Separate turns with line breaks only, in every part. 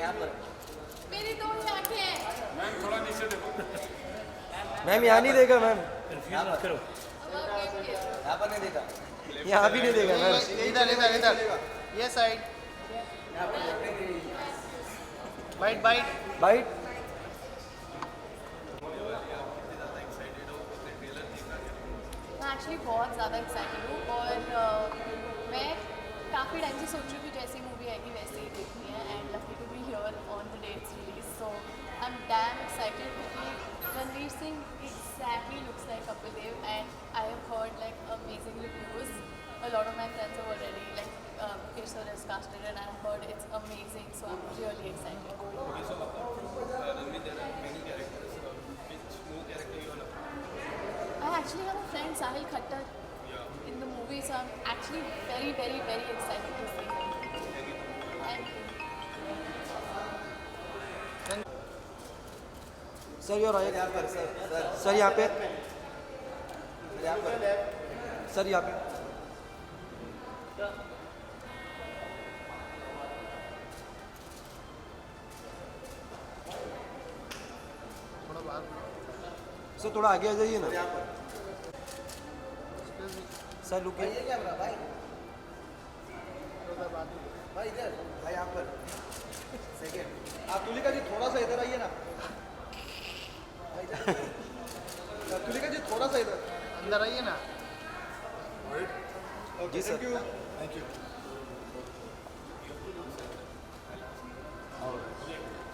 मेरी दो ही आंखें हैं।
मैम थोड़ा नीचे देखो।
मैम यहाँ नहीं देगा मैम,
कंफ्यूज मत करो।
यहाँ पर नहीं देगा, यहाँ भी नहीं देगा मैम।
इधर इधर इधर ये साइड बाइट बाइट
बाइट।
मैं एक्चुअली बहुत ज़्यादा एक्साइटेड हूँ और मैं काफ़ी टाइम से सोच रही हूँ कि जैसी मूवी आएगी वैसे ही देखनी है and lucky to be here on the dates release so I am damn excited क्योंकि Ranveer Singh exactly looks like Kapil Dev and I have heard like amazing reviews. A lot of my friends have already like Kesar has casted it and I heard it's amazing so I'm really excited.
Okay, so Ranveer, there are many characters. Which new character you love?
I actually have a friend Sahil Khattar in the movie, so I'm actually very, very, very excited to see him. Thank you.
Sir your right, sir यहाँ पे, sir यहाँ पे। Sir थोड़ा आगे आ जाइए ना sir, रुकिए
भाई इधर, भाई यहाँ पर सेकेंड। आप तुलिका जी थोड़ा सा इधर आइए ना, तुलिका जी थोड़ा सा इधर
अंदर आइए ना।
जी sir, thank you.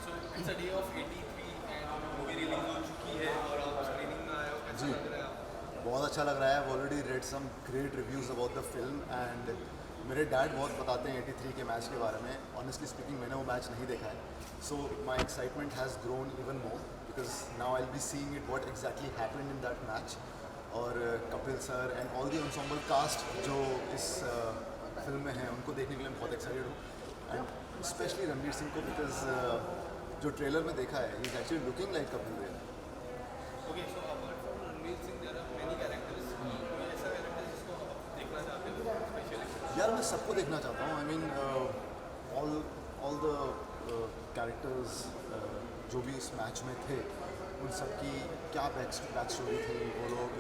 So it's a day of 83 and movie release हो चुकी है और आप स्क्रीनिंग में आए हो, कैसा लग रहा है आपको?
बहुत अच्छा लग रहा है। I've already read some great reviews about the film and मेरे डैड बहुत बताते हैं 83 के मैच के बारे में। Honestly speaking, मैंने वो मैच नहीं देखा है, so my excitement has grown even more because now I'll be seeing it what exactly happened in that match. और Kapil sir and all the ensemble cast जो इस फिल्म में हैं उनको देखने के लिए मैं बहुत एक्साइटेड हूँ एंड स्पेशली रणवीर सिंह को बिकॉज जो ट्रेलर में देखा है he is actually looking like Kapil Dev.
Okay, so apart from Ranveer Singh, there are many characters. कोई ऐसा character जिसको आप देखना चाहते हो स्पेशली?
यार मैं सबको देखना चाहता हूँ। I mean all the characters जो भी इस मैच में थे उन सब की क्या बैक स्टोरी थी, वो लोग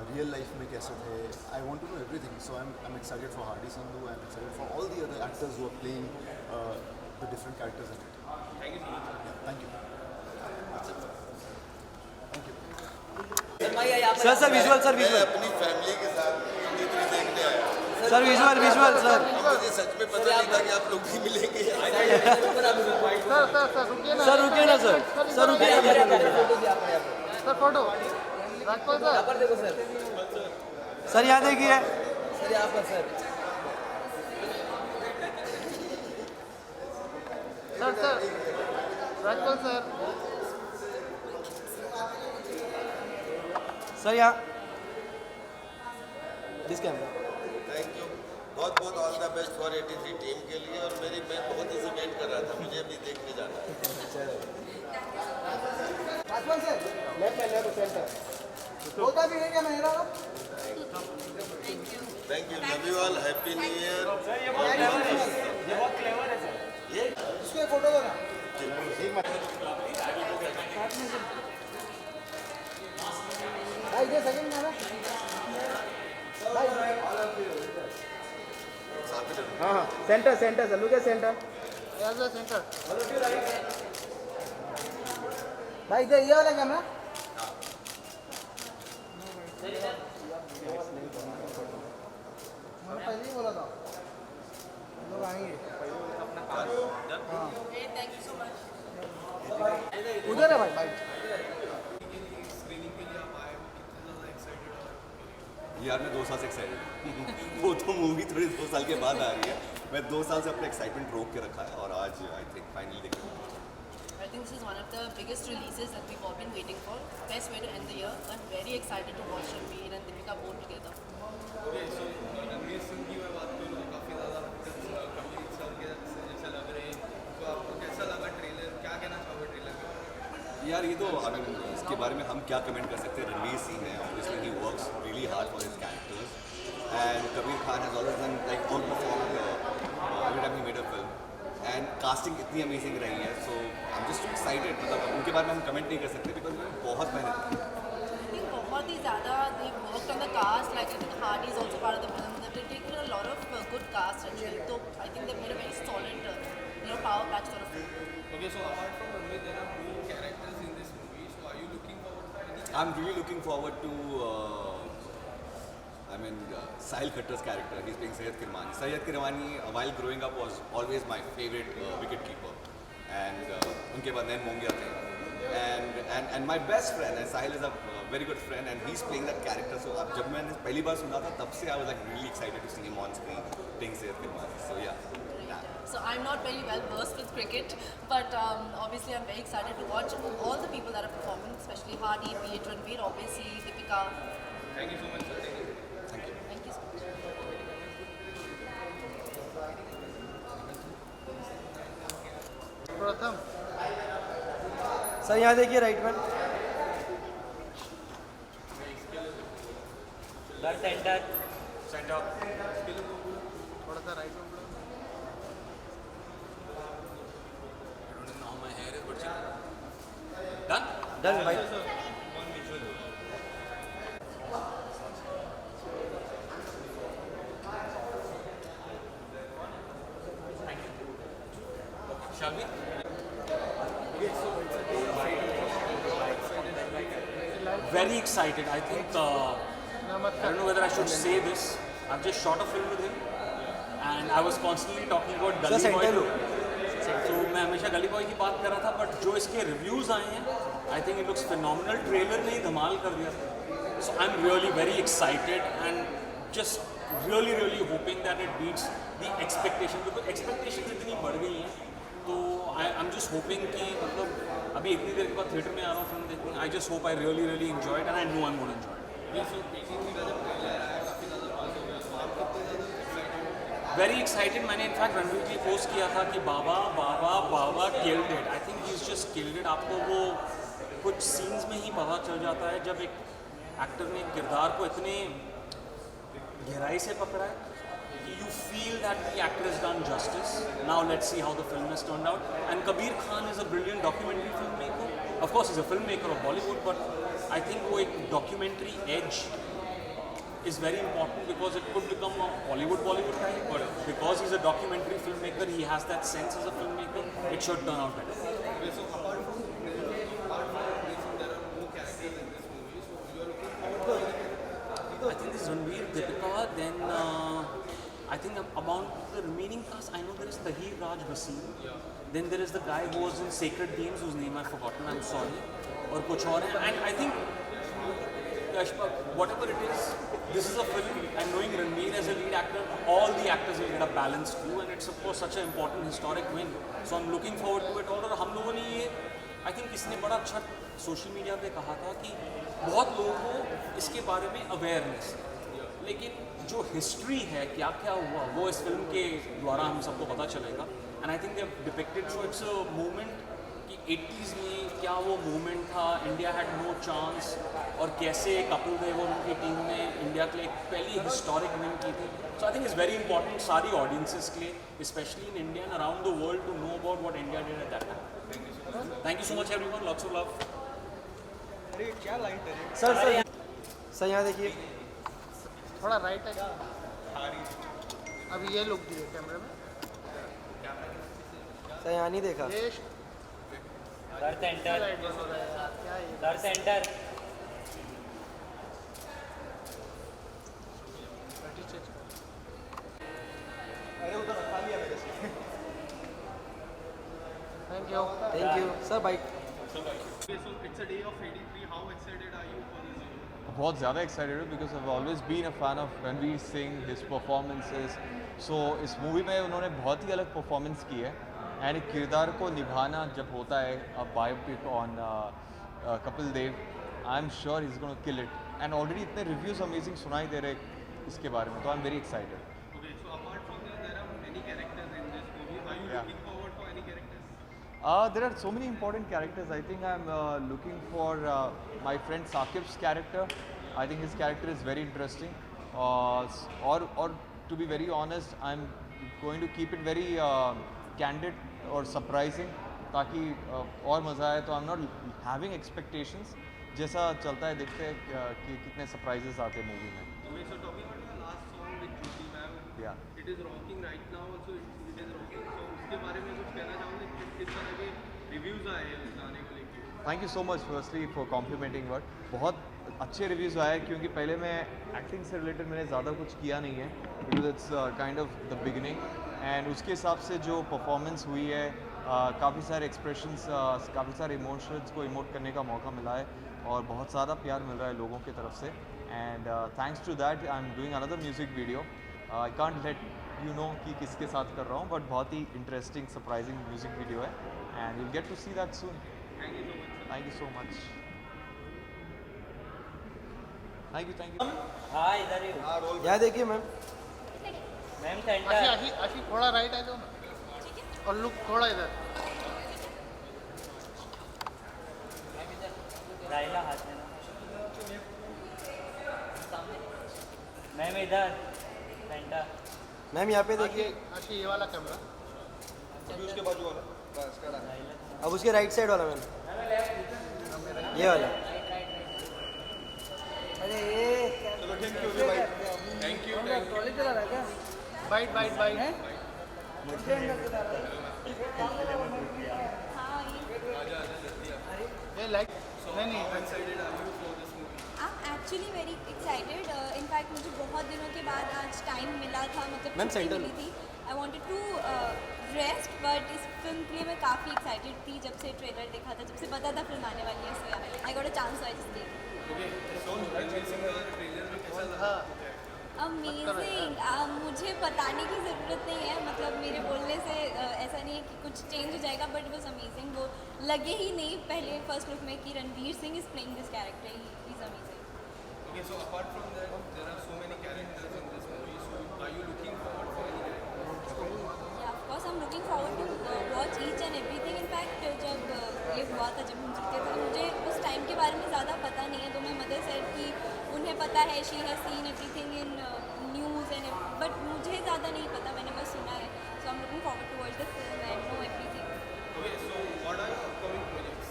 रियल लाइफ में कैसे थे। I want to know everything, so I am excited for Hardy Sandhu, I am excited for all the other actors who are playing the different characters in it.
Thank you so much.
Thank you.
Sir sir visual, sir visual,
अपनी family के साथ 83 देखने आया।
Sir visual, visual sir.
मुझे सच में पता नहीं था कि आप लोग भी मिलेंगे।
सर रुकिए ना,
सर रुकिए ना सर, सर रुकिए ना।
Sir photo Rajpal sir,
sir यहाँ देखिए,
सर यहाँ पर sir.
Sir sir Rajpal sir,
sir यहाँ दिस कैमरा।
थैंक यू, बहुत बहुत all the best for 83 team के लिए। और मैं बहुत ही वेट कर रहा था, मुझे अभी देखने जाना है।
राजपाल सर लेफ्ट में, लेफ्ट सेंटर होता भी है क्या मेरा?
Thank you, love you all, happy new year.
इसको एक फोटो दो ना। भाई इधर सेकंड में ना भाई। हाँ हाँ centre centre sir, look at centre.
As a centre.
भाई इधर ये वाला कैमरा। मैंने पहले ही बोला था लोग आएंगे।
Thank you so much.
उधर है भाई, भाई
स्क्रीनिंग के लिए आप आए हो, कितने ज़्यादा एक्साइटेड हो?
यार मैं 2 साल से एक्साइटेड वो तो मूवी थोड़ी 2 साल के बाद आ रही है। मैं 2 साल से अपना एक्साइटमेंट रोक के रखा है और आज आई थिंक फाइनली देख रहा हूँ।
I think this is one of the biggest releases that we've all been waiting for. Best way to end the year. I'm very excited to watch Ranveer and Deepika both together.
Okay, so Ranveer Singh की मैं बात करूँ तो काफ़ी ज़्यादा Kapil sir के जैसे लग रहे हैं, तो आपको कैसा लगा ट्रेलर? क्या कहना चाहोगे ट्रेलर के बारे में?
यार ये तो आई मीन इसके बारे में हम क्या कमेंट कर सकते हैं। रणवीर सिंह है, obviously he works really hard for his characters and Kabir Khan has always done like out performed every time he made a film and casting इतनी अमेजिंग रही है, so I am just excited. मतलब उनके बारे में हम कमेंट नहीं कर सकते बिकॉज बहुत मेहनत की.
I think बहुत ही ज़्यादा they worked on the cast. Like I think Hardy is also part of the film. They've taken a lot of good cast actually. So I think they've made a very solid, power pack sort of film.
Okay, so apart from Ranveer, there are more characters in this movie. So are you looking forward to any?
I'm really looking forward to Sahil Khatter's character. He's playing Syed Kirmani. Syed Kirmani, while growing up, was always my favorite wicket keeper. And unke baad nain Mongia the. And my best friend, and Sahil is a very good friend, and he's playing that character. So जब मैंने पहली बार सुना था, तब से I was like really excited to see him on screen playing Syed Kirmani. So yeah.
So I'm not very well versed with cricket, but obviously I'm very excited to watch all the people that are performing, especially Hardy, be it Ranveer, obviously Deepika.
Thank you so much, sir. Thank you.
Thank you so much.
प्रथम
sir यहाँ देखिए right में. Centre.
थोड़ा सा right में.
Done भाई.
Shall we?
Very excited. I think, I don't know whether I should say this. I've just shot a film with him and I was constantly talking about Gully Boy. So मैं हमेशा गली boy की बात कर रहा था, but जो इसके रिव्यूज़ आए हैं, I think it looks phenomenal. Trailer ने ही धमाल कर दिया था. So I am really very excited and just really hoping that it beats the expectation. Because expectations इतनी बढ़ गई हैं, तो आई एम जस्ट होपिंग कि मतलब अभी इतनी देर के बाद थिएटर में आ रहा हूँ फिल्म देखने. I just hope I really enjoy it and I know I am gonna enjoy. Very excited. मैंने इनफैक्ट रणवीर जी पोस्ट किया था कि Baba killed it. I think he is just killed it. आपको वो कुछ सीन्स में ही पता चल जाता है जब एक एक्टर ने किरदार को इतने गहराई से पकड़ा है कि you feel that the actor is done justice. Now let's see how the film has turned out. And Kabir Khan is a brilliant documentary film maker. Of course is a film maker of Bollywood, but I think वो एक documentary as is very important because it could become a Bollywood type, but because he's a documentary filmmaker, he has that sense as a filmmaker, it should turn out better.
Okay, so apart from Ranveer, there are more characters in this movie. So you are looking forward to
I think this is Ranveer, Deepika, then I think among the remaining cast, I know there is Tahir Raj Basim, then there is the guy who was in Sacred Games, whose name I've forgotten, I'm sorry, or kuch aur hai. And I think whatever it is, this is a film, and knowing Ranveer as a lead actor, all the actors will get a balanced view, and it's of course such an important historic win. So I'm looking forward to it all. और हम लोगों ने ये, I think किसने बड़ा अच्छा social media पे कहा था कि बहुत लोगों को इसके बारे में अवेयरनेस, लेकिन जो हिस्ट्री है क्या क्या हुआ वो इस फिल्म के द्वारा हम सबको पता चलेगा. And I think they have depicted, so it's a moment कि 80s में क्या वो मूवमेंट था, इंडिया हैड नो चांस, और कैसे कपिल देव और उनकी टीम ने इंडिया के लिए एक पहली हिस्टोरिक विन की थी. So I think it's very important सारी ऑडियंसेस के लिए, specially in India and around the world, to know about what India did at that time. Thank you so much everyone, lots of love.
Sir यहाँ देखिए.
थोड़ा right है. अभी ये look दिए कैमरे में.
सर यहाँ नहीं देखा.
ये
सेंटर.
क्या है?
Sir centre. Thank you sir. Bike.
Okay, so it's a day of 83. How excited are you for this day?
बहुत ज़्यादा एक्साइटेड हूँ because I've always been a fan of Ranveer Singh, his performances. So इस movie में उन्होंने बहुत ही अलग performance की है, एंड एक किरदार को निभाना जब होता है a biopic on Kapil Dev, I am sure he is gonna kill it. And already इतने रिव्यूज़ अमेजिंग सुनाई दे रहे इसके बारे में, तो I am very excited.
Okay, so apart from that, there are many characters in this movie. Are you
Yeah.
looking forward for any characters?
There are so many important characters. I think I'm looking for my friend Saqib's character. I think his character is very interesting. Or to be very honest, I'm going to keep it very candid और surprising, ताकि और मज़ा आए। तो I am not having expectations, जैसा चलता है देखते हैं कि कितने सरप्राइजेस आते हैं मूवी में।
Okay, so talking about the last song with Jyoti ma'am,
Yeah.
it is rocking right now also, it is rocking. So उसके बारे में कुछ कहना चाहोगे कि किस तरह के रिव्यूज़ आए हैं उस गाने को लेके?
Thank you so much firstly for complimenting word. बहुत अच्छे रिव्यूज़ आए, क्योंकि पहले मैं एक्टिंग से रिलेटेड मैंने ज़्यादा कुछ किया नहीं है, because it's kind of the beginning. And उसके हिसाब से जो परफॉर्मेंस हुई है, काफ़ी सारे एक्सप्रेशंस, काफ़ी सारे इमोशंस को इमोट करने का मौका मिला है, और बहुत ज़्यादा प्यार मिल रहा है लोगों की तरफ से। And thanks to that I am doing another music video. I can't let you know कि किसके साथ कर रहा हूँ, बट बहुत ही इंटरेस्टिंग सरप्राइजिंग म्यूज़िक वीडियो है, and you'll get to see that soon. Thank you so much. Thank you.
हाँ इधर ही
हाँ रोल
यहाँ देखिए मैम। Ma'am centre.
आशी थोड़ा राइट आ जाओ ना, और लुक थोड़ा इधर।
राइला हाथ में ना। मैम इधर सेंटर। मैम यहाँ पे देखिए।
आशी ये वाला कैमरा,
अभी उसके बाजू वाला बस खड़ा है।
अब उसके राइट साइड वाला मैम, ये वाला। अरे ये
चलो थैंक यू भाई।
Thank you.
ट्रॉली चला रहा है क्या?
Bite bite bite. ये लाइट नहीं
Excited are you for this movie?
I am actually very excited. In fact मुझे बहुत दिनों के बाद आज टाइम मिला था, मतलब
Ma'am,
छुट्टी
center
मिली थी। I wanted to rest, but इस फिल्म के लिए मैं काफ़ी एक्साइटेड थी जब से ट्रेलर देखा था, जब से पता था फिल्म आने वाली है। So I got a chance I just came.
Okay, so Ranveer Singh का ट्रेलर में कैसा लगा?
अमेजिंग। मुझे बताने की ज़रूरत नहीं है, मतलब मेरे बोलने से ऐसा नहीं है कि कुछ चेंज हो जाएगा, बट इट वॉज अमेजिंग। वो लगे ही नहीं पहले फर्स्ट लुक में कि Ranveer Singh is playing this character, he is amazing.
Okay, so apart from that, there are so many characters in this movie. So are you looking forward for any character?
या of course I am looking forward to watch each and everything. In fact जब ये हुआ था, जब हम जीते थे, तो मुझे उस टाइम के बारे में ज़्यादा पता नहीं है, तो मैं मदर सेड कि उन्हें पता है, she has seen everything in news and, but मुझे ज़्यादा नहीं पता, मैंने बस सुना है। So I am looking forward to watch the film and know everything.
Okay, so what are your upcoming projects?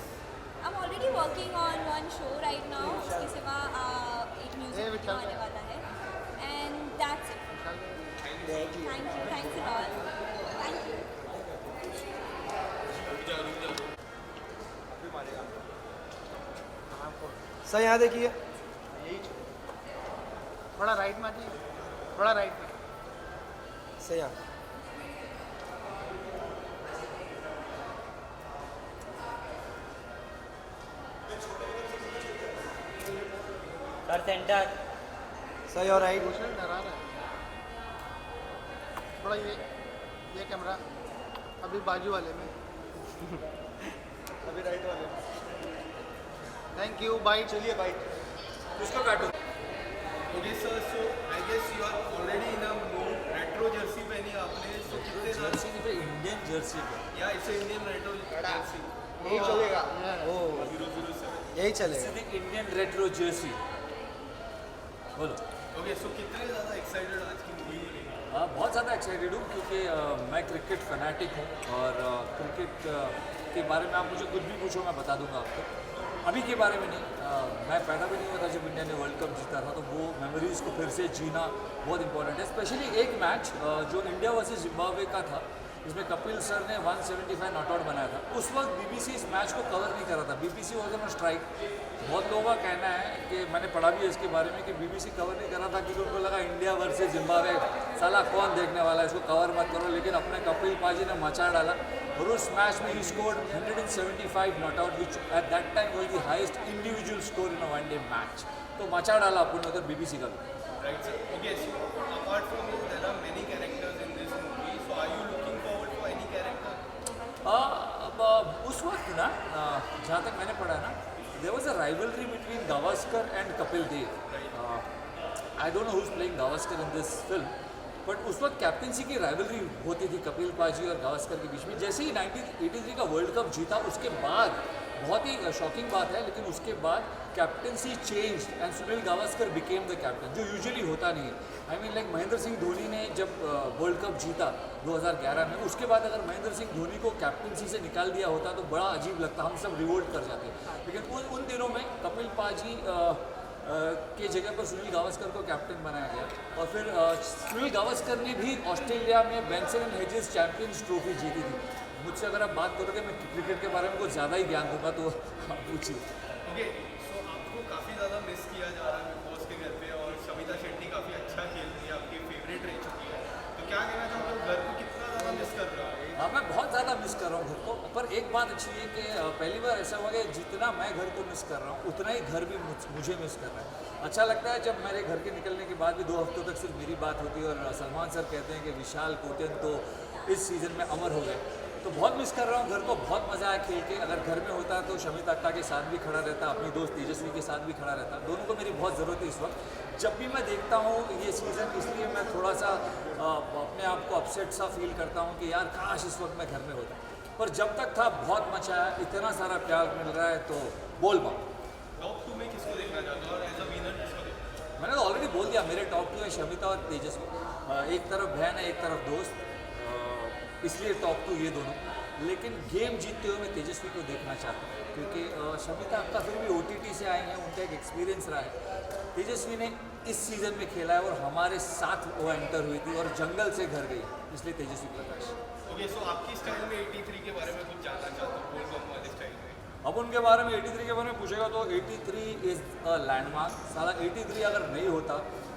I am already working on one show right now. उसके सिवा एक म्यूजिक वीडियो आने वाला है, and that's it. Thank you, thanks a lot, thank you.
Sir यहाँ देखिए।
थोड़ा right में आ जाइए, थोड़ा राइट में।
सर यहाँ। Sir centre. Sir your right.
Bhushan डरा रहा है थोड़ा। ये कैमरा अभी बाजू वाले में।
अभी राइट वाले।
Thank you. बाइट।
चलिए बाइट।
उसको काटो। Okay, sir. So I guess you are already in a mood. Retro jersey पहनी आपने. So कितने
जर्सी पे इंडियन जर्सी पे
या इसे इंडियन रेट्रो जर्सी
यही चलेगा।
ओ
007।
यही चलेगा।
सिर्फ इंडियन रेट्रो जर्सी। बोलो।
Okay, so कितने ज़्यादा एक्साइटेड आज की मूवी के लिए?
बहुत ज़्यादा एक्साइटेड हूँ, क्योंकि मैं क्रिकेट फैनाटिक हूँ, और क्रिकेट के बारे में आप मुझे कुछ भी पूछो मैं बता दूंगा आपको। अभी के बारे में नहीं, मैं पैदा भी नहीं हुआ था जब इंडिया ने वर्ल्ड कप जीता था, तो वो मेमोरीज़ को फिर से जीना बहुत इंपॉर्टेंट है। स्पेशली एक मैच जो इंडिया वर्सेस जिम्बाब्वे का था, जिसमें कपिल सर ने 175 नॉट आउट बनाया था। उस वक्त बीबीसी इस मैच को कवर नहीं कर रहा था, बीबीसी वॉज ऑन स्ट्राइक। बहुत लोगों का कहना है कि मैंने पढ़ा भी है इसके बारे में कि बीबीसी कवर नहीं कर रहा था क्योंकि उनको लगा इंडिया वर्सेस जिम्बाब्वे, साला कौन देखने वाला है, इसको कवर मत करो। लेकिन अपने कपिल पाजी ने मचा डाला, और उस मैच में he scored 175 not out, which eight that time was the highest individual score in a one day match. तो मचा डाला अपन उधर बीबीसी का।
Right, sir. Okay, so apart from this, there are many characters in this movie. So are you looking forward for any character?
उस वक्त ना, जहाँ तक मैंने पढ़ा ना, there was a rivalry between Gavaskar and Kapil Dev. I don't know who is playing Gavaskar in this film, but उस वक्त कैप्टनसी की राइवलरी होती थी कपिल पाजी और गावस्कर के बीच में। जैसे ही 1983 का वर्ल्ड कप जीता, उसके बाद बहुत ही शॉकिंग बात है, लेकिन उसके बाद captaincy change and Sunil Gavaskar became the captain, जो यूजुअली होता नहीं है। I mean like Mahendra Singh Dhoni ने जब वर्ल्ड कप जीता 2011 में, उसके बाद अगर महेंद्र सिंह धोनी को कैप्टनसी से निकाल दिया होता तो बड़ा अजीब लगता, हम सब रिवोल्ट कर जाते। लेकिन उन दिनों में कपिल पाजी के जगह पर सुनील गावस्कर को कैप्टन बनाया गया, और फिर सुनील गावस्कर ने भी ऑस्ट्रेलिया में Benson and hedges champions trophy जीती थी। मुझसे अगर आप बात करोगे, मैं क्रिकेट के बारे में कुछ ज़्यादा ही ज्ञान दूंगा, तो आप पूछिए।
ओके, सो आपको काफ़ी ज़्यादा मिस किया जा रहा है बिग बॉस के घर पे, और शमिता शेट्टी काफ़ी अच्छा खेल रही है, आपकी फेवरेट रह चुकी है, तो क्या कहना चाहोगे, घर को कितना ज़्यादा मिस कर रहा है?
हाँ, मैं बहुत ज़्यादा मिस कर रहा हूँ घर को, पर एक बात अच्छी है कि पहली बार ऐसा हुआ कि जितना मैं घर को मिस कर रहा हूँ, उतना ही घर भी मुझे मिस कर रहा है। अच्छा लगता है जब मेरे घर के निकलने के बाद भी 2 हफ्तों तक सिर्फ मेरी बात होती है, और सलमान सर कहते हैं कि विशाल कोटेन तो इस सीज़न में अमर हो गए, तो बहुत मिस कर रहा हूँ घर को। बहुत मज़ा आया खेल के। अगर घर में होता तो शमिता अक्का के साथ भी खड़ा रहता, अपनी दोस्त तेजस्वी के साथ भी खड़ा रहता, दोनों को मेरी बहुत ज़रूरत है इस वक्त। जब भी मैं देखता हूँ ये सीज़न, इसलिए मैं थोड़ा सा अपने आप को अपसेट सा फील करता हूँ कि यार काश इस वक्त मैं घर में होता, पर जब तक था बहुत मचा है, इतना सारा प्यार मिल रहा है, तो बोल बा।
टॉप 2 में किसको देखना चाहते हो, और एज अ विनर किसको देखना?
मैंने तो ऑलरेडी बोल दिया, मेरे टॉप 2 है शमिता और तेजस्वी। एक तरफ बहन है, एक तरफ दोस्त, इसलिए टॉप 2 ये दोनों। लेकिन गेम जीतते हुए मैं तेजस्वी को देखना चाहता हूँ, क्योंकि शमिता अक्का फिर भी OTT से आए हैं, उनका एक एक्सपीरियंस रहा है। तेजस्वी ने इस सीज़न में खेला है और हमारे साथ वो एंटर हुई थी और जंगल से घर गई, इसलिए तेजस्वी प्रकाश।
ओके, सो आपकी स्टाइल में 83 के बारे में कुछ जानना चाहता हूँ, बोल बम वाले स्टाइल में।
अब उनके बारे में 83 के बारे में पूछेगा तो 83 इज़ अ लैंडमार्क। साला 83 अगर नहीं होता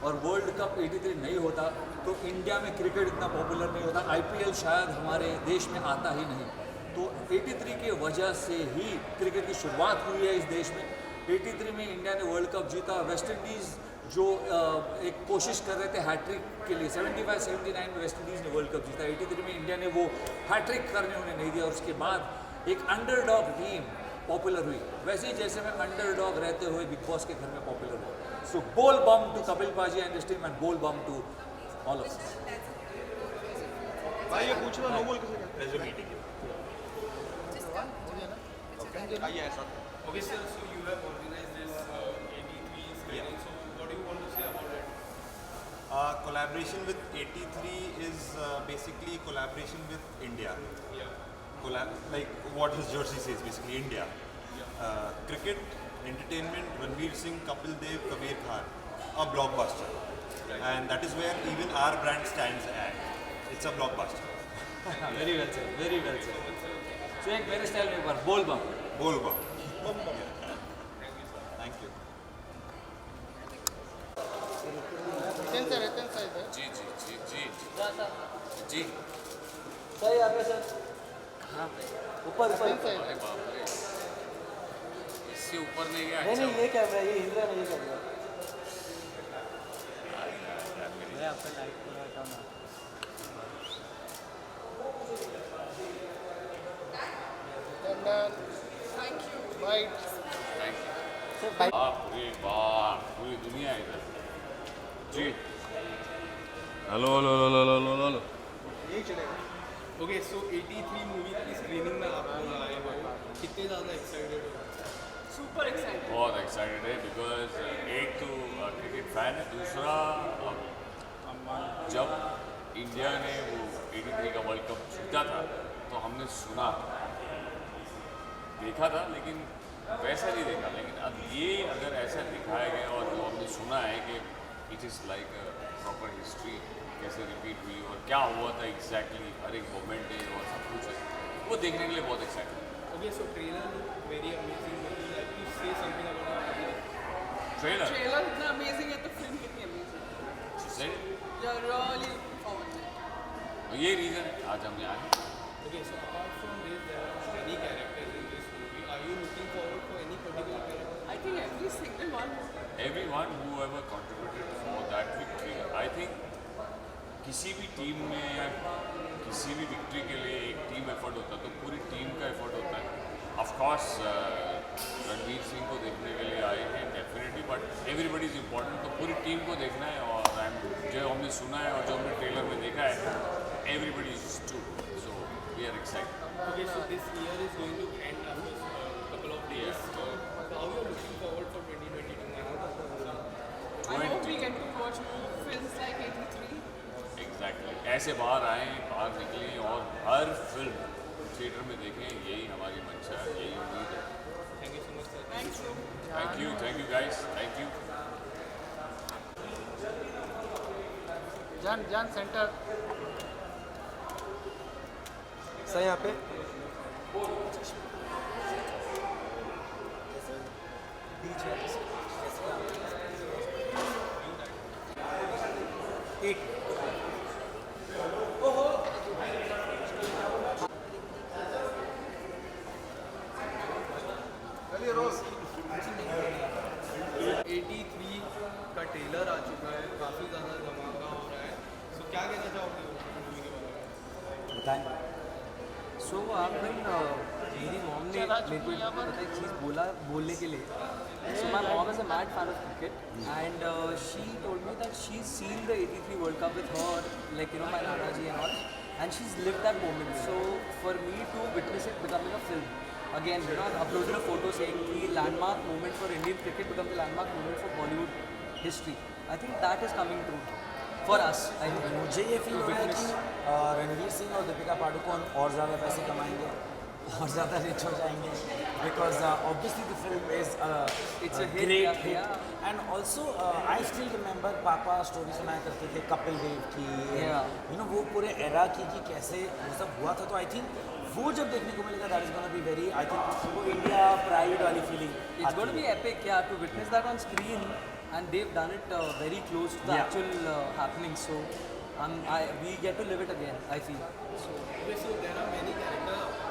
और वर्ल्ड कप 83 नहीं होता तो इंडिया में क्रिकेट इतना पॉपुलर नहीं होता, IPL शायद हमारे देश में आता ही नहीं। तो 83 की वजह से ही क्रिकेट की शुरुआत हुई है इस देश में। 83 में इंडिया ने वर्ल्ड कप जीता। वेस्ट इंडीज़ जो एक कोशिश कर रहे थे हैट्रिक के लिए, 75-79 में वेस्ट इंडीज़ ने वर्ल्ड कप जीता, 83 में इंडिया ने वो हैट्रिक करने उन्हें नहीं दिया, और उसके बाद एक अंडरडॉग टीम पॉपुलर हुई। वैसे ही जैसे मैं अंडरडॉग रहते हुए बिग बॉस के घर में पॉपुलर हुआ। सो बोल बम टू कपिल पाजी एंड टीम, एंड बोल बम टू ऑल ऑफ अस।
भाई ये पूछ रहा नो बोल किसे कहते हैं? मीटिंग
आइए ऐसा। Okay sir, so you have organised this 83 screening, so what do you want to say about it?
Collaboration with 83 is basically collaboration with India. Like what his jersey says, basically India. Cricket, entertainment, Ranveer Singh, Kapil Dev, Kabir Khan, a blockbuster. And that is where even our brand stands at. It's a blockbuster.
Very well said, very well said. So एक मेरे style में एक बार बोल बम।
बोल बम। Thank you.
जी जी जी जी जी
सही आप sir. हाँ ऊपर ऊपर
अरे बाप रे, इससे ऊपर नहीं गया।
नहीं ये कैमरा, ये हिल रहा है, ये कैमरा।
मैं आपका लाइट पूरा हटाऊंगा। बाप रे बाप, पूरी दुनिया है इधर। जी hello hello hello hello hello.
यही चलेगा। ओके, सो 83 मूवी की स्क्रीनिंग में आप लोग आए हो, कितने ज़्यादा एक्साइटेड हो?
Super excited.
बहुत एक्साइटेड है, बिकॉज एक तो क्रिकेट फैन है, दूसरा जब इंडिया ने वो 83 का वर्ल्ड कप जीता था तो हमने सुना देखा था, लेकिन वैसा नहीं देखा। लेकिन अब ये अगर ऐसा दिखाया गया और जो हमने सुना है कि it is like proper history कैसे रिपीट हुई और क्या हुआ था एग्जैक्टली, हर एक मोमेंट है और सब कुछ है, वो देखने के लिए बहुत excited.
Okay, so trailer very amazing, like to say something about
trailer
इतना अमेजिंग है तो फिल्म कितनी अमेजिंग है। Really performance.
ये रीज़न है आज हम यहाँ हैं।
Okay, so apart from this there are many characters in this movie, are you looking forward for any particular character?
I think every single one,
Everyone who ever contributed for that victory, I think किसी भी team में या किसी भी victory के लिए एक team effort होता है तो पूरी टीम का एफर्ट होता है। ऑफ कोर्स रणवीर सिंह को देखने के लिए आए हैं definitely, but everybody is important, तो पूरी टीम को देखना है। और जो हमने सुना है और जो हमने ट्रेलर में देखा है, everybody is true, so we are excited.
Okay, so this year is going to end after a couple of
Yeah.
How are you looking forward for 2022?
I hope we get to watch more films like 83.
Exactly ऐसे बाहर आए, बाहर निकलें और हर film theatre में देखें, यही हमारी मंशा है, यही उम्मीद है.
Thank you so much, sir.
Thank you.
Thank you guys, thank you.
जान सेंटर.
सर यहाँ पे बीच है एक
का ट्रेलर आ चुका है, काफ़ी ज़्यादा धमाका हो रहा है. सो क्या कहना चाहोगे मूवी के बारे में?
बताएं. सो आपने मेरी मॉम ने मेरे को एक चीज़ बोलने के लिए. So my mom is a mad fan of cricket, and she told me that she's seen the 83 World Cup with her, like my Nana ji and all, and she's lived that moment. So for me to witness it becoming a film, again, I've uploaded a photo saying the landmark moment for Indian cricket becomes the landmark moment for Bollywood history. I think that is coming true for us. I think.
मुझे ये feel हो रहा है कि रणवीर सिंह और दीपिका पादुकोण और ज़्यादा पैसे कमाएंगे और ज़्यादा रिच हो जाएंगे, because obviously the film is
It's a hit,
great
yeah.
Hit. And also I still remember पापा स्टोरी सुनाया करते थे कपिल देव की, वो पूरे एरा की कि कैसे वो सब हुआ था. तो आई थिंक वो जब देखने को मिलेगा that is gonna be very, I think वो इंडिया प्राइड वाली feeling.
It's going to be epic, yeah, to witness that on screen, and they've done it very close to the actual happening. So we get to live it again, I feel.
So there are many characters.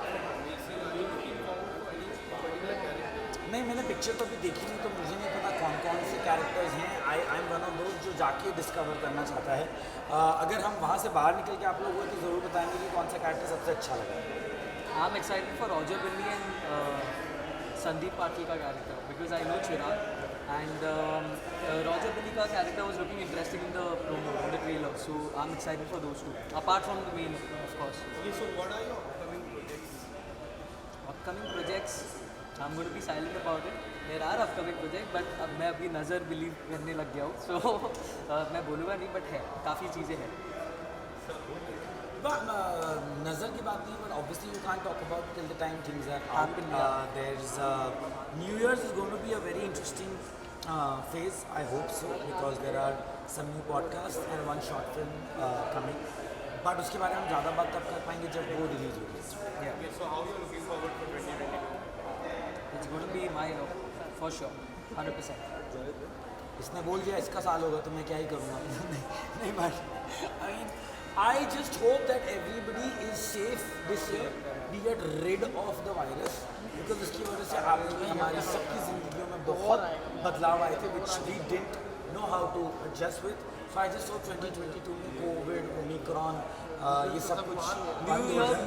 Are you looking forward to any particular character?
नहीं, मैंने picture तो अभी देखी नहीं, तो मुझे नहीं पता कौन कौन से कैरेक्टर्स हैं. I am one of those जो जाके डिस्कवर करना चाहता है. अगर हम वहाँ से बाहर निकल के आप लोग हुए तो ज़रूर बताएंगे कि कौन सा कैरेक्टर सबसे अच्छा लगा.
I'm excited for Roger Billy and Sandeep Patil का character because I know Chirag, and Roger Billy का character was looking interesting in the promo, in the trailer. So I'm excited for those two. Apart from the main, of course.
Okay, so what are your upcoming projects?
Upcoming projects, I'm going to be silent about it. There are upcoming projects, but अब मैं अभी नज़र believe करने लग गया हूँ. So मैं बोलूँगा नहीं, but है काफ़ी चीज़ें हैं.
नज़र की बात नहीं, but obviously you can talk about till the time things are
Happen,
out. There is new years is going to be a very interesting phase. I hope so, because there are some new podcasts and one short film coming. But उसके बारे में हम ज़्यादा बात तब कर पाएंगे जब वो रिलीज होगी.
Okay, so how you are looking forward for 2022?
It's going to be my love, for sure, 100%.
इसने बोल दिया इसका साल होगा तो मैं क्या ही करूँगा. नहीं, but I mean I just hope that everybody is safe this year. We get rid of the virus, because उसकी वजह से आप में हमारी सबकी ज़िंदगियों में बहुत बदलाव आए थे, which we didn't know how to adjust with. So I just hope 2022 में कोविड, ओमिक्रॉन, ये सब कुछ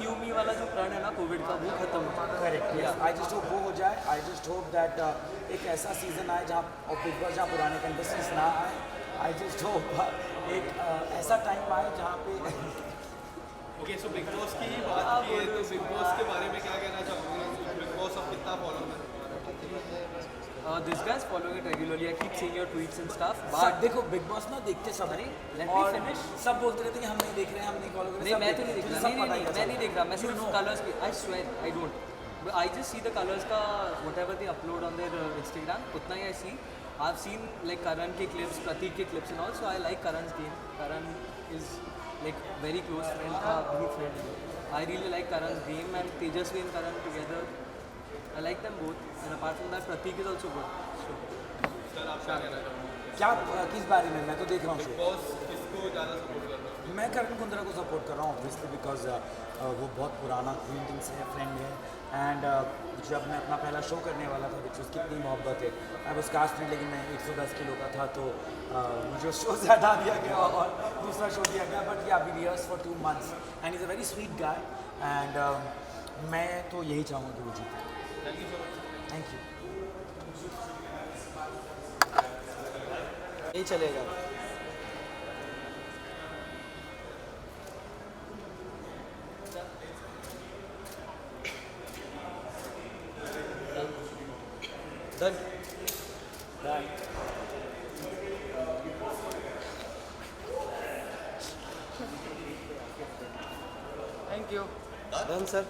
न्यू मी वाला जो प्रण है ना कोविड का, वो खत्म हो जाए.
करेक्ट. आई जस्ट होप वो हो जाए. आई जस्ट होप दैट एक ऐसा सीजन आए जहाँ और बिग बॉस जहाँ पुराने कंटेस्टेंट्स ना आए. आई जस्ट होप एक ऐसा टाइम आए जहाँ पे
Okay, so Big Boss की ही बात की है, तो Big Boss के बारे में क्या कहना चाहोगे? Big Boss अब कितना फॉलो कर रहे हैं?
This guy is following it regularly. I keep seeing your tweets and stuff.
सब
But
देखो बिग बॉस ना देखते सब हैं.
let me
और
finish.
सब बोलते रहते हैं कि हम नहीं देख रहे हैं, हम नहीं फॉलो कर रहे
नहीं,
हैं.
मैं तो नहीं देख रहा. मैं नहीं देख रहा. मैं सिर्फ कलर्स की. I swear, I don't. But I just see the colors का whatever they upload on their Instagram. उतना ही I see. I've seen like Karan के clips, Pratik के clips and all. So I like Karan's game. Karan is like very close friend. Good friend. I really like Karan's game, and Tejasvi and Karan together. I like them both. And apart from that, Pratik is also good. So.
Sir आप क्या कहना चाहोगे?
क्या किस बारे में? मैं तो देख रहा हूँ
Big
show.
Boss किसको ज़्यादा सपोर्ट कर रहे हो?
मैं करण कुंद्रा को सपोर्ट कर रहा हूँ ऑब्वियसली, बिकॉज वो बहुत पुराना क्विंटिंग से फ्रेंड है. एंड जब मैं अपना पहला शो करने वाला था, विच उसकी इतनी मोहब्बत है. मैं बस कास्ट नहीं, लेकिन मैं 110 किलो का था, तो मुझे उस शो से हटा दिया गया और दूसरा शो दिया गया. But yeah we rehearse for 2 months and is a very sweet guy. एंड मैं तो यही चाहूँगा कि वो जीते.
Thank you so much.
Thank you.
नहीं चलेगा. Done.
Thank you.
Done, sir.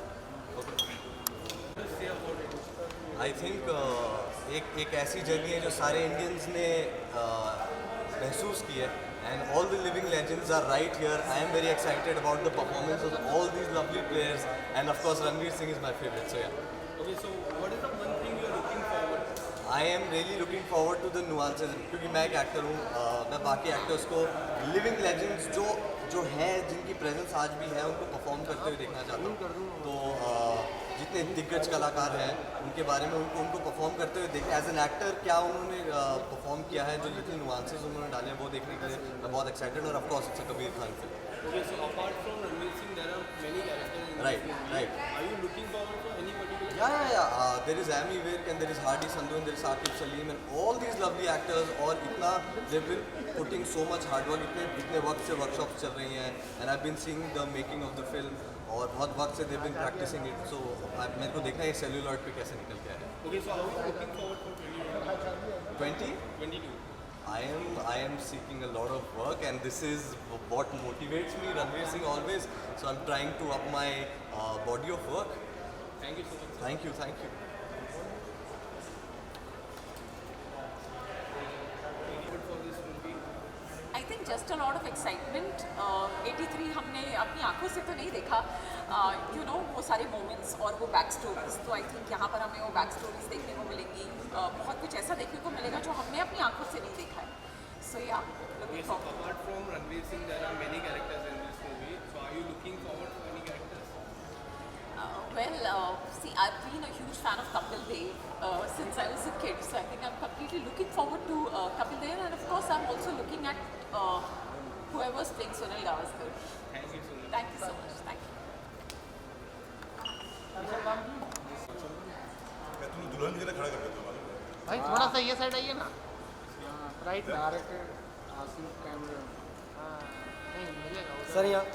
I think एक ऐसी जर्नी है जो सारे इंडियंस ने महसूस की है and all the living legends are right here. I am very excited about the performance of all these lovely players and of course Ranveer Singh is my favourite. So yeah
Okay, so what is the one thing you are looking forward to?
I am really looking forward to the nuances क्योंकि मैं एक actor हूँ. मैं बाकी actors को living legends जो हैं जिनकी प्रेजेंस आज भी है उनको परफॉर्म करते हुए देखना चाहता हूँ. तो जितने दिग्गज कलाकार हैं उनके बारे में उनको परफॉर्म करते हुए देख एज एन एक्टर क्या उन्होंने परफॉर्म किया है, जो लिटिल नुआंसेस उन्होंने डाले हैं वो देखने के लिए मैं बहुत एक्साइटेड. और of course it's a Kabir Khan film.
Okay, so apart from Ranveer Singh, there are many characters in
Right,
this movie.
right.
Are you looking forward to any particular?
Yeah. There is Amy Virk and there is Hardy Sandhu and there is Aqib Salim and all these lovely actors. और इतना they've been putting so much hard work. इतने वक्त से workshops चल रही हैं and I've been seeing the making of the film और बहुत वक्त से they've been practicing it. So मेरे को देखना है celluloid पे कैसे निकल के आया.
Okay, so are you looking forward for 2020?
22. I am seeking a lot of work and this is what motivates me, Ranveer Singh always. So I'm trying to up my body of work.
Thank you so much.
Thank you.
For this movie.
I think just a lot of excitement. 83 हमने अपनी आंखों से तो नहीं देखा you know वो सारे moments और वो बैक स्टोरीज. तो आई थिंक यहाँ पर हमें वो बैक स्टोरीज देखने को मिलेंगी. बहुत कुछ ऐसा देखने को मिलेगा जो हमने अपनी आंखों से नहीं देखा है. So yeah
Okay, so apart from Ranveer Singh, there are many characters in this movie. So are you looking forward to any characters?
see I've been a huge fan of Kapil Dev since I was a kid. So I think I'm completely looking forward to Kapil Dev and of course I'm also looking at whoever's playing Sunil Gavaskar.
Thank you so much.
Thank you so much. Thank you.
तुम दुल्हन की तरह खड़ा कर देते हो
भाई थोड़ा सा ये साइड आइए ना. Right director Asif camera. हाँ नहीं मिलेगा वो.
सर यहाँ.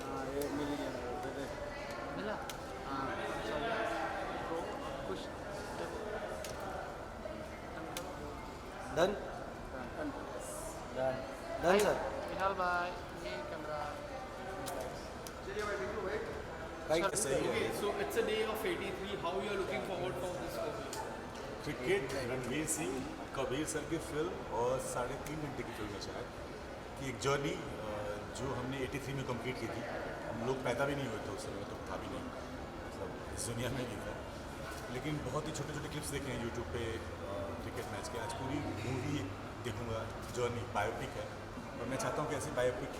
हाँ ये मिल गया. मिला. हाँ कुछ.
Done. Done, sir.
विशाल भाई ये camera.
Right.
Okay, so it's a day of 83. How you are looking forward for this movie?
Cricket, Ranveer Singh, Kabir sir की फिल्म और 3.5 घंटे की फिल्म है शायद कि एक जर्नी जो हमने 83 में कंप्लीट की थी. हम लोग पैदा भी नहीं हुए थे उस समय, तो था भी नहीं, मतलब इस दुनिया में नहीं था. लेकिन बहुत ही छोटे छोटे क्लिप्स देखे हैं यूट्यूब पे क्रिकेट मैच के. आज पूरी मूवी देखूँगा. जर्नी बायोपिक है और मैं चाहता हूँ कि ऐसी बायोपिक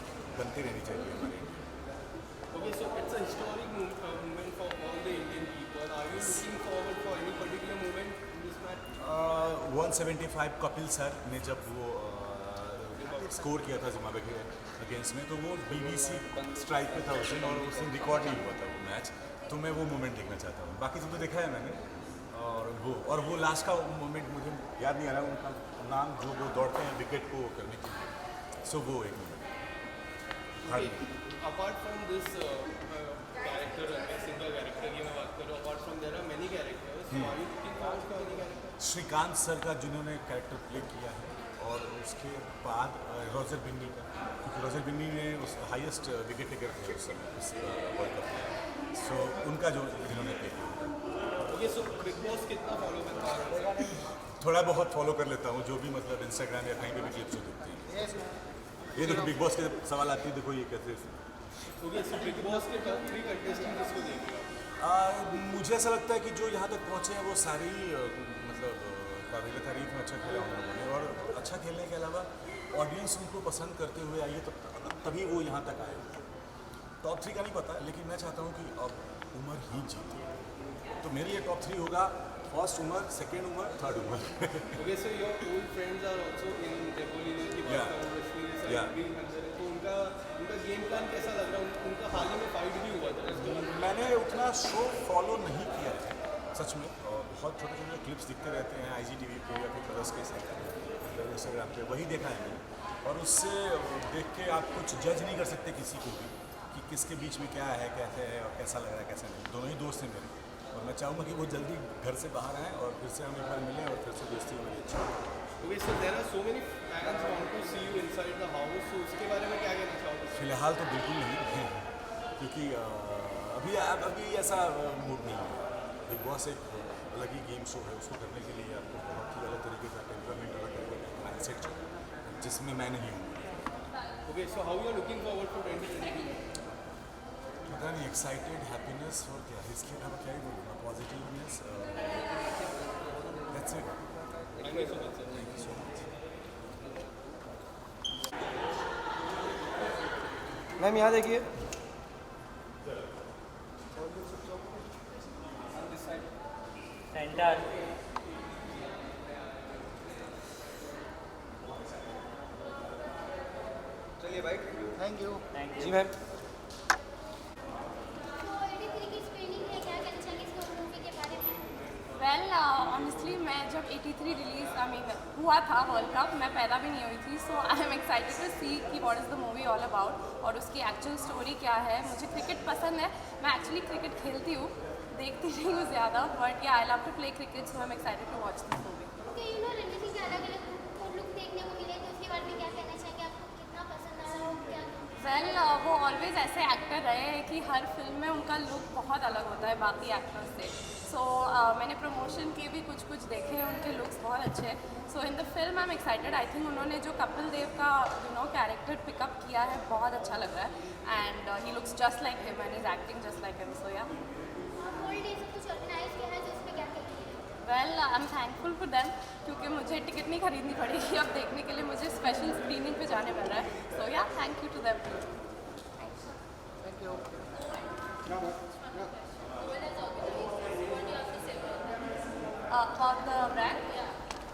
बनती रहनी चाहिए हमारे.
Okay, so it's a historic moment for all the Indian people. Are you looking forward for any particular moment in this match?
175 Kapil sir ने जब वो स्कोर किया था जिम्बाब्वे के अगेंस्ट में, तो वो BBC स्ट्राइक पे था उस दिन और उस दिन रिकॉर्ड नहीं हुआ था वो मैच. तो मैं वो मोमेंट देखना चाहता हूँ. बाकी सब तो देखा है मैंने. और वो लास्ट का मोमेंट मुझे याद नहीं आ रहा उनका नाम, जो वो दौड़ते हैं विकेट को करने के लिए. सो वो एक moment.
Apart from this character, single character की मैं बात करूँ, apart from there are many characters. So are you looking forward to any character?
Srikanth sir का जिन्होंने कैरेक्टर प्ले किया है और उसके बाद रोजर बिन्नी का, क्योंकि रोजर बिन्नी ने उस हाईएस्ट विकेट टेकर थे उस समय इस वर्ल्ड कप में. सो उनका जो जिन्होंने प्ले किया.
Okay, so Big Boss कितना follow करता है?
थोड़ा बहुत फॉलो कर लेता हूँ, जो भी मतलब इंस्टाग्राम या कहीं पे भी क्लिप्स जो दिखती हैं. ये देखो बिग बॉस के सवाल आती है, देखो ये कैसे.
Okay, so Big Boss के top 3 contestants किसको देखेगा?
मुझे ऐसा लगता है कि जो यहाँ तक पहुँचे हैं वो सारी मतलब काबिल तारीफ में अच्छा खेला उन्होंने, और अच्छा खेलने के अलावा ऑडियंस उनको पसंद करते हुए आई है तभी वो यहाँ तक आए. टॉप 3 का नहीं पता, लेकिन मैं चाहता हूँ कि अब उमर ही जीते. तो मेरे लिए टॉप 3 होगा फर्स्ट उमर, सेकेंड उमर, थर्ड उमर.
Okay, so your old friends are also in Debolino की बात करूँ, रश्मि सर, तो उनका गेम प्लान कैसा लग रहा है? उनका हाल ही में फाइट भी हुआ था.
मैंने उतना शो फॉलो नहीं किया है सच में, और बहुत छोटे छोटे क्लिप्स दिखते रहते हैं IGTV पे या फिर कलर्स के साथ इंस्टाग्राम पे, वही देखा है मैंने. और उससे देख के आप कुछ जज नहीं कर सकते किसी को भी कि किसके बीच में क्या है, कैसे है और कैसा लग रहा है कैसा नहीं. दोनों ही दोस्त हैं मेरे,
और मैं चाहूँगा कि वो जल्दी घर से बाहर आएँ और फिर से हम एक बार मिलें और फिर से दोस्ती हमारी अच्छी हो।
Okay, so there are so many fans want to see you inside the house. So उसके बारे में क्या कहना चाहोगे?
फिलहाल तो बिल्कुल नहीं क्योंकि अभी ऐसा मूड नहीं है। बिग बॉस एक अलग ही गेम शो है, उसको करने के लिए आपको बहुत ही अलग तरीके का टेम्परामेंट अलग तरीके का माइंडसेट चाहिए जिसमें मैं नहीं हूँ।
Okay, so how you are looking forward to 2022?
पता नहीं, एक्साइटेड, हैप्पीनेस और क्या इसके अलावा क्या ही बोलूँगा, positiveness, that's it.
Thank you so much, sir.
Thank you so much.
Ma'am यहाँ देखिए।
सेंटर
चलिए भाई।
Thank you.
जी मैम।
वेल ऑनेस्टली मैं जब 83 रिलीज हुआ था वर्ल्ड कप, मैं पैदा भी नहीं हुई थी, so I am excited to सी कि what is the movie all about और उसकी एक्चुअल स्टोरी क्या है। मुझे क्रिकेट पसंद है, मैं एक्चुअली क्रिकेट खेलती हूँ, देखती नहीं हूँ ज़्यादा, but yeah I love to play cricket, so I am excited to watch this movie. Well वो ऑलवेज ऐसे एक्टर रहे हैं कि हर फिल्म में उनका लुक बहुत अलग होता है बाकी एक्टर्स से। सो मैंने प्रमोशन के भी कुछ देखे हैं, उनके लुक्स बहुत अच्छे हैं। So in the film I am excited. I think उन्होंने जो कपिल देव का कैरेक्टर पिकअप किया है बहुत अच्छा लग रहा है and he looks just like him and is acting just like him. So yeah well I am thankful for them क्योंकि मुझे टिकट नहीं खरीदनी पड़ेगी अब देखने के लिए, मुझे स्पेशल स्क्रीनिंग पे जाने मिल रहा है। So yeah thank you to them.
Thank you.
About the brand?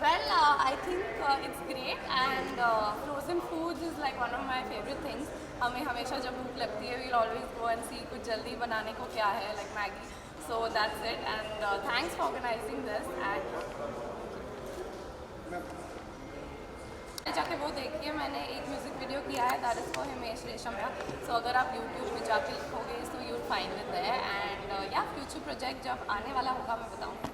Well, I think it's great and frozen foods is like one of my favorite things. हमें हमेशा जब भूख लगती है we'll always go and see कुछ जल्दी बनाने को क्या है, like Maggi. So that's it and thanks for organizing this and जाके वो देखिए, मैंने एक म्यूज़िक वीडियो किया है that is for Himesh Reshammiya. So अगर आप यूट्यूब में जाके लिखोगे so you'll find it there and या फ्यूचर प्रोजेक्ट जब आने वाला होगा मैं बताऊँगी।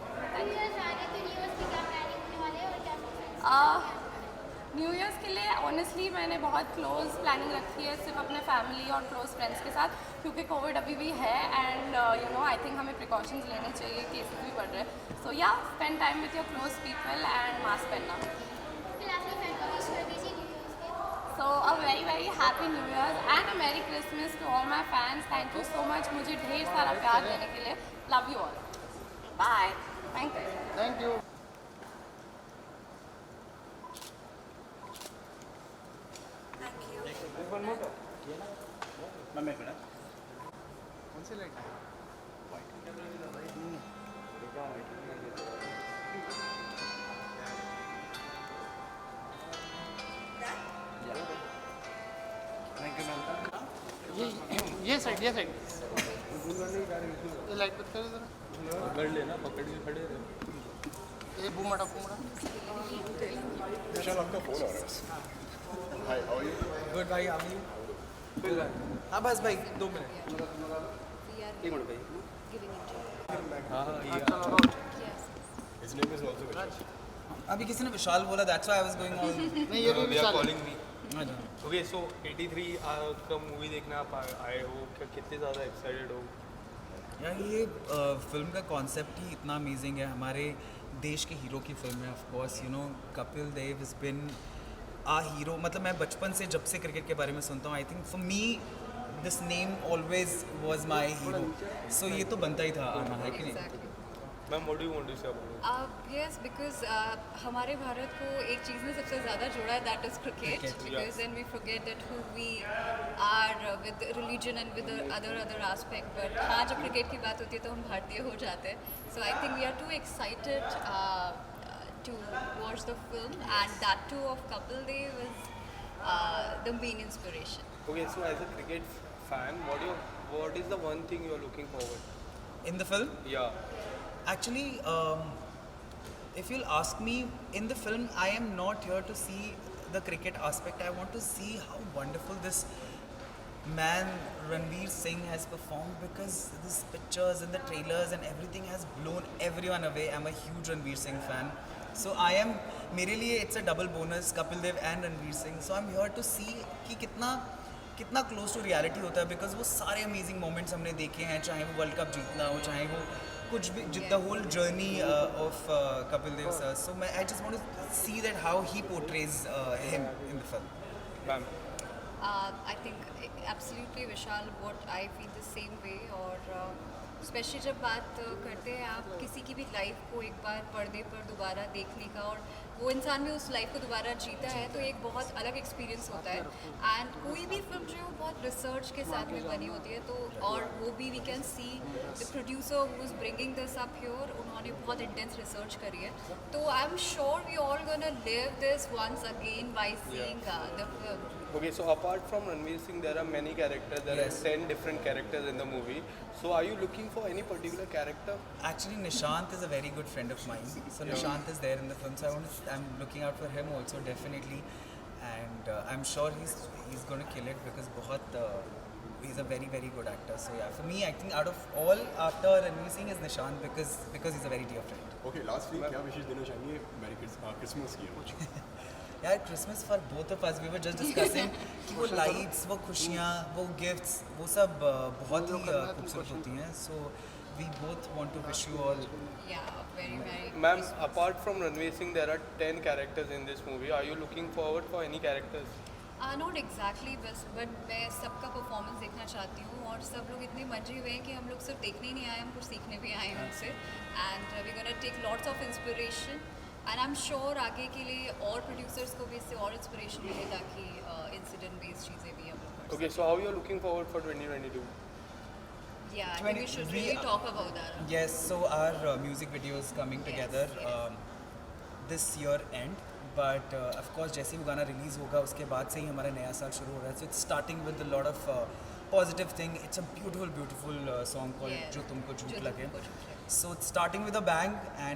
न्यू ईयर्स के लिए ऑनेस्टली मैंने बहुत क्लोज प्लानिंग रखी है सिर्फ अपने फैमिली और क्लोज फ्रेंड्स के साथ क्योंकि कोविड अभी भी है एंड आई थिंक हमें प्रिकॉशंस लेने चाहिए, केसेस भी बढ़ रहे हैं। सो या spend time with your close people and mask पहनना। So a very happy New Year and a Merry Christmas to all my fans. Thank you so much मुझे ढेर सारा प्यार देने के लिए। Love you all. Bye. Thank you.
Thank you.
One more. Ma'am एक minute.
कौन सी लाइट?
Thank you ma'am.
ये साइड ये लाइट बंद कर जरा।
पकड़ लेना, पकड़ के खड़े रहे।
ये बूमड़ा बूमड़ा।
विशाल आपका फोन आ रहा है। Hi how are you?
Good भाई, हाउ आर यू?
गुड।
हाँ बस भाई 2 मिनट।
एक मिनट भाई।
हाँ
His name is also Vishal.
अभी किसी ने विशाल बोला, that's why I was going on.
नहीं ये भी विशाल है।
हाँ जी।
ओके सो 83 का मूवी देखने आप आए हो, क्या कितने ज़्यादा एक्साइटेड हो?
यार ये फिल्म का कॉन्सेप्ट ही इतना अमेजिंग है, हमारे देश के हीरो की फिल्म है। Of course Kapil Dev is been a hero, मतलब मैं बचपन से जब से क्रिकेट के बारे में सुनता हूँ, I think for me this name always was my hero, so ये तो बनता ही था आना, है कि नहीं?
Ma'am what do you want to say about?
Yes because हमारे भारत को एक चीज़ ने सबसे ज़्यादा जोड़ा है, that is cricket, because then we forget that who we are with religion and with other aspect, but हाँ जब क्रिकेट की बात होती है तो हम भारतीय हो जाते हैं। So I think we are too excited to watch the film and that too of Kapil Dev is the main inspiration.
Okay, so as a cricket fan, what is the one thing you are looking forward
in the film?
Yeah.
Actually, if you'll ask me, in the film I am not here to see the cricket aspect. I want to see how wonderful this
man, Ranveer Singh has performed, because these pictures and the trailers and everything has blown everyone away. I'm a huge Ranveer Singh fan. So I am, मेरे लिए it's a double bonus, Kapil Dev and Ranveer Singh. So I'm here to see कि कितना close to reality होता है, because वो सारे amazing moments हमने देखे हैं, चाहे वो World Cup जीतना हो, चाहे वो कुछ भी, the whole journey of Kapil Dev sir. So I just want to see that how he portrays him in the film.
Ma'am
I think absolutely Vishal, what I feel the same way. और specially जब बात करते हैं आप किसी की भी life को एक बार पर्दे पर दोबारा देखने का, और वो इंसान भी उस लाइफ को दोबारा जीता है, तो एक बहुत अलग एक्सपीरियंस होता है. एंड कोई भी फिल्म जो है वो बहुत रिसर्च के साथ में बनी होती है, तो और वो भी we can see the producer who is bringing this up here, उन्होंने बहुत इंटेंस रिसर्च करी है. तो I am sure we all gonna live this once again by seeing the film.
Okay, so apart from Ranveer Singh, there are many characters. There
Yes.
are 10 different characters in the movie. So are you looking for any particular character?
Actually, Nishant is a very good friend of mine. So Nishant is there in the film. So I'm looking out for him also, definitely. And I'm sure he's going to kill it, because he's a very, very good actor. So yeah, for me, I think out of all after Ranveer Singh is Nishant, because he's a very dear friend.
Okay, lastly, क्या विशेष देना चाहेंगे merry Christmas की कुछ?
यार Christmas for both of us, we were just discussing कि वो lights, वो खुशियाँ, वो गिफ्ट्स, वो सब बहुत ही खूबसूरत होती हैं. So we both want to wish you all.
Ma'am, apart from Ranveer Singh, there are 10 characters in this movie. Are you looking forward for any characters?
Not exactly, but मैं सबका परफॉर्मेंस देखना चाहती हूँ, और सब लोग इतने मजे हुए हैं कि हम लोग सिर्फ देखने ही नहीं आए, हम कुछ सीखने भी आए हैं उनसे. And we gonna take lots of inspiration, and I am sure आगे के लिए और प्रोड्यूसर्स को भी इससे और इंस्पिरेशन मिले, ताकि इंसिडेंट बेस्ड चीज़ें भी हम लोग.
Okay, so how you are looking forward for 2022?
Yeah, I think we should really talk about that.
Yes, so our music video is coming together this year end. But of course, जैसे ही वो गाना release होगा उसके बाद से ही हमारा नया साल शुरू हो रहा है. So it's starting with a lot of positive thing. It's a beautiful song called जो तुमको झूठ लगे. So it's starting with a bang, and